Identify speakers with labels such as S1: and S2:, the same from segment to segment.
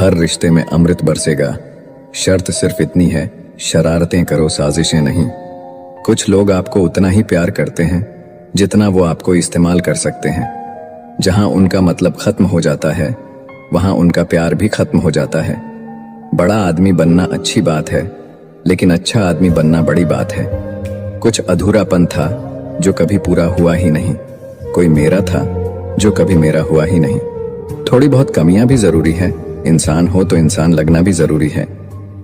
S1: हर रिश्ते में अमृत बरसेगा। शर्त सिर्फ इतनी है, शरारतें करो, साजिशें नहीं। कुछ लोग आपको उतना ही प्यार करते हैं जितना वो आपको इस्तेमाल कर सकते हैं। जहां उनका मतलब खत्म हो जाता है वहां उनका प्यार भी खत्म हो जाता है। बड़ा आदमी बनना अच्छी बात है, लेकिन अच्छा आदमी बनना बड़ी बात है। कुछ अधूरापन था जो कभी पूरा हुआ ही नहीं। कोई मेरा था जो कभी मेरा हुआ ही नहीं। थोड़ी बहुत कमियां भी जरूरी है, इंसान हो तो इंसान लगना भी जरूरी है।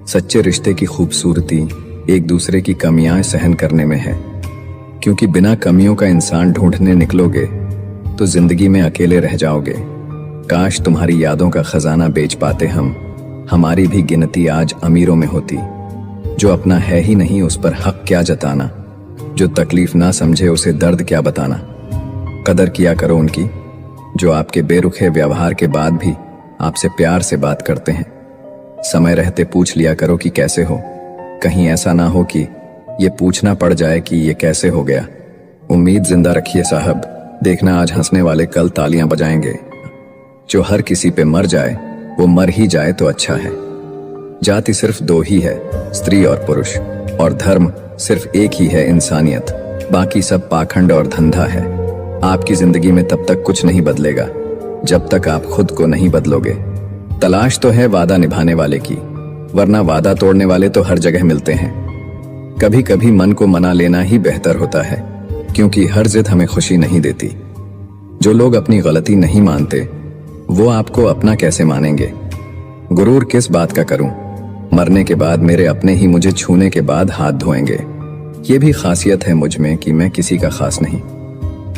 S1: सच्चे रिश्ते की खूबसूरती एक दूसरे की कमियां सहन करने में है, क्योंकि बिना कमियों का इंसान ढूंढने निकलोगे तो जिंदगी में अकेले रह जाओगे। काश तुम्हारी यादों का खजाना बेच पाते हम, हमारी भी गिनती आज अमीरों में होती। जो अपना है ही नहीं उस पर हक क्या जताना, जो तकलीफ ना समझे उसे दर्द क्या बताना। कदर किया करो उनकी जो आपके बेरुखे व्यवहार के बाद भी आपसे प्यार से बात करते हैं। समय रहते पूछ लिया करो कि कैसे हो, कहीं ऐसा ना हो कि ये पूछना पड़ जाए कि ये कैसे हो गया। उम्मीद जिंदा रखिए साहब, देखना आज हंसने वाले कल तालियां बजाएंगे। जो हर किसी पे मर जाए वो मर ही जाए तो अच्छा है। जाति सिर्फ दो ही है, स्त्री और पुरुष, और धर्म सिर्फ एक ही है, इंसानियत। बाकी सब पाखंड और धंधा है। आपकी जिंदगी में तब तक कुछ नहीं बदलेगा जब तक आप खुद को नहीं बदलोगे। तलाश तो है वादा निभाने वाले की, वरना वादा तोड़ने वाले तो हर जगह मिलते हैं। कभी कभी मन को मना लेना ही बेहतर होता है, क्योंकि हर जिद हमें खुशी नहीं देती। जो लोग अपनी गलती नहीं मानते वो आपको अपना कैसे मानेंगे। गुरूर किस बात का करूं, मरने के बाद मेरे अपने ही मुझे छूने के बाद हाथ धोएंगे। ये भी खासियत है मुझ में कि मैं किसी का खास नहीं।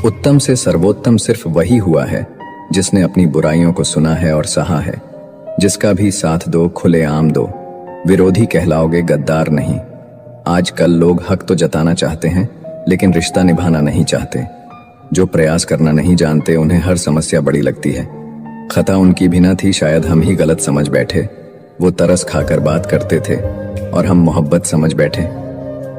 S1: उत्तम से सर्वोत्तम सिर्फ वही हुआ है जिसने अपनी बुराइयों को सुना है और सहा है। जिसका भी साथ दो खुले आम दो, विरोधी कहलाओगे गद्दार नहीं। आजकल लोग हक तो जताना चाहते हैं लेकिन रिश्ता निभाना नहीं चाहते। जो प्रयास करना नहीं जानते उन्हें हर समस्या बड़ी लगती है। खता उनकी भी न थी, शायद हम ही गलत समझ बैठे। वो तरस खाकर बात करते थे और हम मोहब्बत समझ बैठे।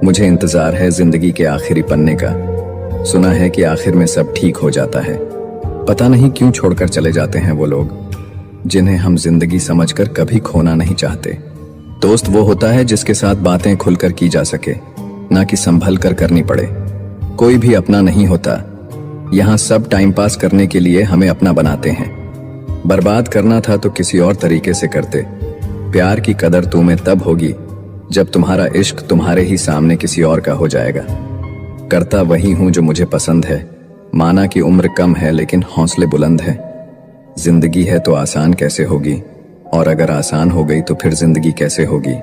S1: मुझे इंतजार है जिंदगी के आखिरी पन्ने का। सुना है कि आखिर में सब ठीक हो जाता है। पता नहीं क्यों छोड़कर चले जाते हैं वो लोग जिन्हें हम जिंदगी समझकर कभी खोना नहीं चाहते। दोस्त वो होता है जिसके साथ बातें खुलकर की जा सके, ना कि संभल कर करनी पड़े। कोई भी अपना नहीं होता, यहाँ सब टाइम पास करने के लिए हमें अपना बनाते हैं। बर्बाद करना था तो किसी और तरीके से करते। प्यार की कदर तुम्हें तब होगी जब तुम्हारा इश्क तुम्हारे ही सामने किसी और का हो जाएगा। करता वही हूं जो मुझे पसंद है, माना कि उम्र कम है लेकिन हौसले बुलंद है। जिंदगी है तो आसान कैसे होगी, और अगर आसान हो गई तो फिर जिंदगी कैसे होगी।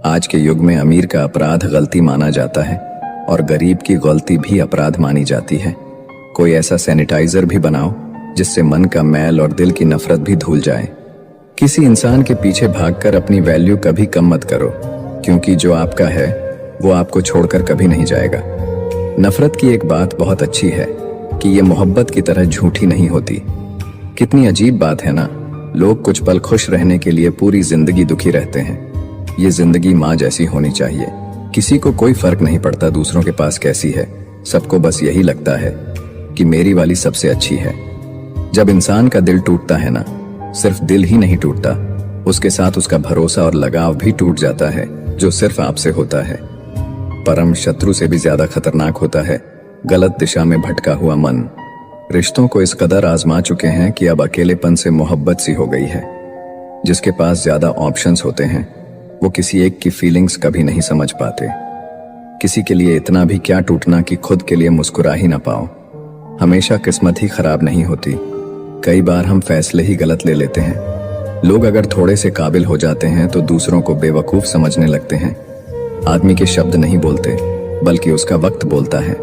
S1: आज के युग में अमीर का अपराध गलती माना जाता है और गरीब की गलती भी अपराध मानी जाती है। कोई ऐसा सैनिटाइजर भी बनाओ जिससे मन का मैल और दिल की नफरत भी धुल जाए। किसी इंसान के पीछे भागकर अपनी वैल्यू कभी कम मत करो, क्योंकि जो आपका है वो आपको छोड़कर कभी नहीं जाएगा। नफरत की एक बात बहुत अच्छी है कि ये मोहब्बत की तरह झूठी नहीं होती। कितनी अजीब बात है ना, लोग कुछ पल खुश रहने के लिए पूरी जिंदगी दुखी रहते हैं। ये जिंदगी माँ जैसी होनी चाहिए। किसी को कोई फर्क नहीं पड़ता दूसरों के पास कैसी है, सबको बस यही लगता है कि मेरी वाली सबसे अच्छी है। जब इंसान का दिल टूटता है ना, सिर्फ दिल ही नहीं टूटता, उसके साथ उसका भरोसा और लगाव भी टूट जाता है, जो सिर्फ आपसे होता है। परम शत्रु से भी ज्यादा खतरनाक होता है गलत दिशा में भटका हुआ मन। रिश्तों को इस कदर आजमा चुके हैं कि अब अकेलेपन से मोहब्बत सी हो गई है। जिसके पास ज्यादा ऑप्शंस होते हैं वो किसी एक की फीलिंग्स कभी नहीं समझ पाते। किसी के लिए इतना भी क्या टूटना कि खुद के लिए मुस्कुरा ही ना पाओ। हमेशा किस्मत ही खराब नहीं होती, कई बार हम फैसले ही गलत ले लेते हैं। लोग अगर थोड़े से काबिल हो जाते हैं तो दूसरों को बेवकूफ समझने लगते हैं। आदमी के शब्द नहीं बोलते बल्कि उसका वक्त बोलता है।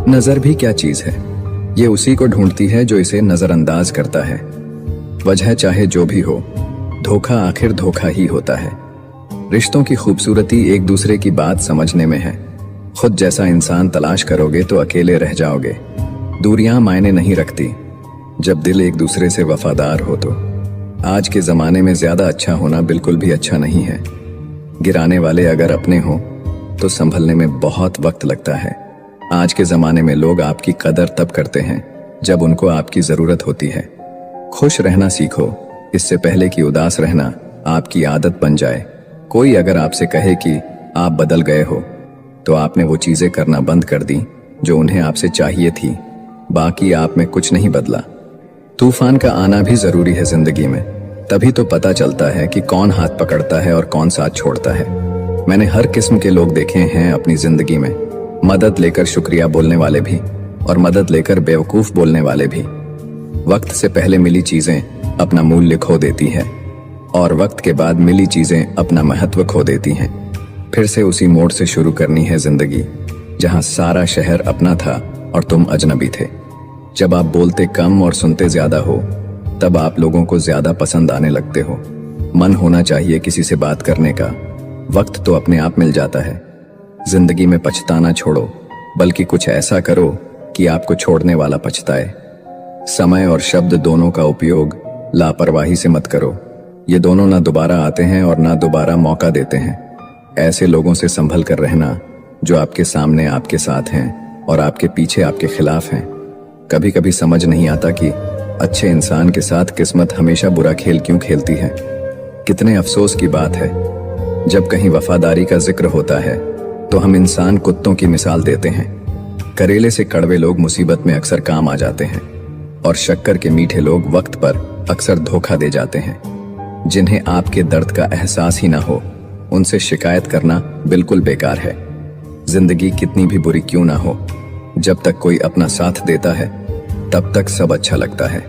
S1: नजर भी क्या चीज है, ये उसी को ढूंढती है जो इसे नजरअंदाज करता है। वजह चाहे जो भी हो, धोखा आखिर धोखा ही होता है। रिश्तों की खूबसूरती एक दूसरे की बात समझने में है। खुद जैसा इंसान तलाश करोगे तो अकेले रह जाओगे। दूरियां मायने नहीं रखती जब दिल एक दूसरे से वफादार हो। तो आज के जमाने में ज्यादा अच्छा होना बिल्कुल भी अच्छा नहीं है। गिराने वाले अगर अपने हो तो संभलने में बहुत वक्त लगता है। आज के जमाने में लोग आपकी कदर तब करते हैं जब उनको आपकी जरूरत होती है। खुश रहना सीखो, इससे पहले कि उदास रहना आपकी आदत बन जाए। कोई अगर आपसे कहे कि आप बदल गए हो, तो आपने वो चीजें करना बंद कर दी जो उन्हें आपसे चाहिए थी, बाकी आप में कुछ नहीं बदला। तूफान का आना भी जरूरी है जिंदगी में, तभी तो पता चलता है कि कौन हाथ पकड़ता है और कौन साथ छोड़ता है। मैंने हर किस्म के लोग देखे हैं अपनी जिंदगी में, मदद लेकर शुक्रिया बोलने वाले भी और मदद लेकर बेवकूफ बोलने वाले भी। वक्त से पहले मिली चीजें अपना मूल्य खो देती है और वक्त के बाद मिली चीजें अपना महत्व खो देती हैं। फिर से उसी मोड़ से शुरू करनी है जिंदगी, जहां सारा शहर अपना था और तुम अजनबी थे। जब आप बोलते कम और सुनते ज्यादा हो, तब आप लोगों को ज्यादा पसंद आने लगते हो। मन होना चाहिए किसी से बात करने का, वक्त तो अपने आप मिल जाता है। जिंदगी में पछताना छोड़ो, बल्कि कुछ ऐसा करो कि आपको छोड़ने वाला पछताए। समय और शब्द दोनों का उपयोग लापरवाही से मत करो। ये दोनों ना दोबारा आते हैं और ना दोबारा मौका देते हैं। ऐसे लोगों से संभल कर रहना जो आपके सामने आपके साथ हैं और आपके पीछे आपके खिलाफ हैं। कभी कभी समझ नहीं आता कि अच्छे इंसान के साथ किस्मत हमेशा बुरा खेल क्यों खेलती है। कितने अफसोस की बात है, जब कहीं वफादारी का जिक्र होता है तो हम इंसान कुत्तों की मिसाल देते हैं। करेले से कड़वे लोग मुसीबत में अक्सर काम आ जाते हैं और शक्कर के मीठे लोग वक्त पर अक्सर धोखा दे जाते हैं। जिन्हें आपके दर्द का एहसास ही ना हो, उनसे शिकायत करना बिल्कुल बेकार है। जिंदगी कितनी भी बुरी क्यों ना हो, जब तक कोई अपना साथ देता है तब तक सब अच्छा लगता है।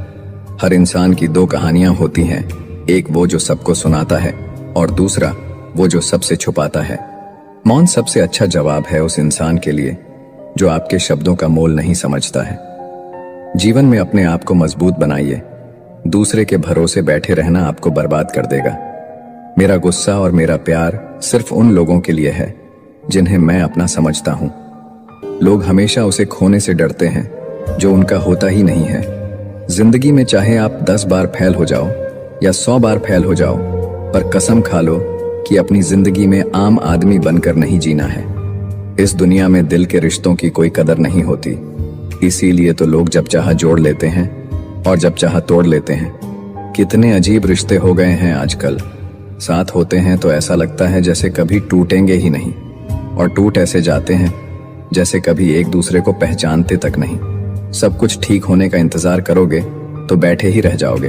S1: हर इंसान की दो कहानियां होती हैं, एक वो जो सबको सुनाता है और दूसरा वो जो सबसे छुपाता है। मौन सबसे अच्छा जवाब है उस इंसान के लिए जो आपके शब्दों का मोल नहीं समझता है। जीवन में अपने आप को मजबूत बनाइए, दूसरे के भरोसे बैठे रहना आपको बर्बाद कर देगा। मेरा गुस्सा और मेरा प्यार सिर्फ उन लोगों के लिए है जिन्हें मैं अपना समझता हूं। लोग हमेशा उसे खोने से डरते हैं जो उनका होता ही नहीं है। जिंदगी में चाहे आप 10 बार फेल हो जाओ या 100 बार फेल हो जाओ, पर कसम खा लो कि अपनी जिंदगी में आम आदमी बनकर नहीं जीना है। इस दुनिया में दिल के रिश्तों की कोई कदर नहीं होती, इसीलिए तो लोग जब चाहा जोड़ लेते हैं और जब चाहा तोड़ लेते हैं। कितने अजीब रिश्ते हो गए हैं आजकल। साथ होते हैं तो ऐसा लगता है जैसे कभी टूटेंगे ही नहीं, और टूट ऐसे जाते हैं जैसे कभी एक दूसरे को पहचानते तक नहीं। सब कुछ ठीक होने का इंतजार करोगे तो बैठे ही रह जाओगे।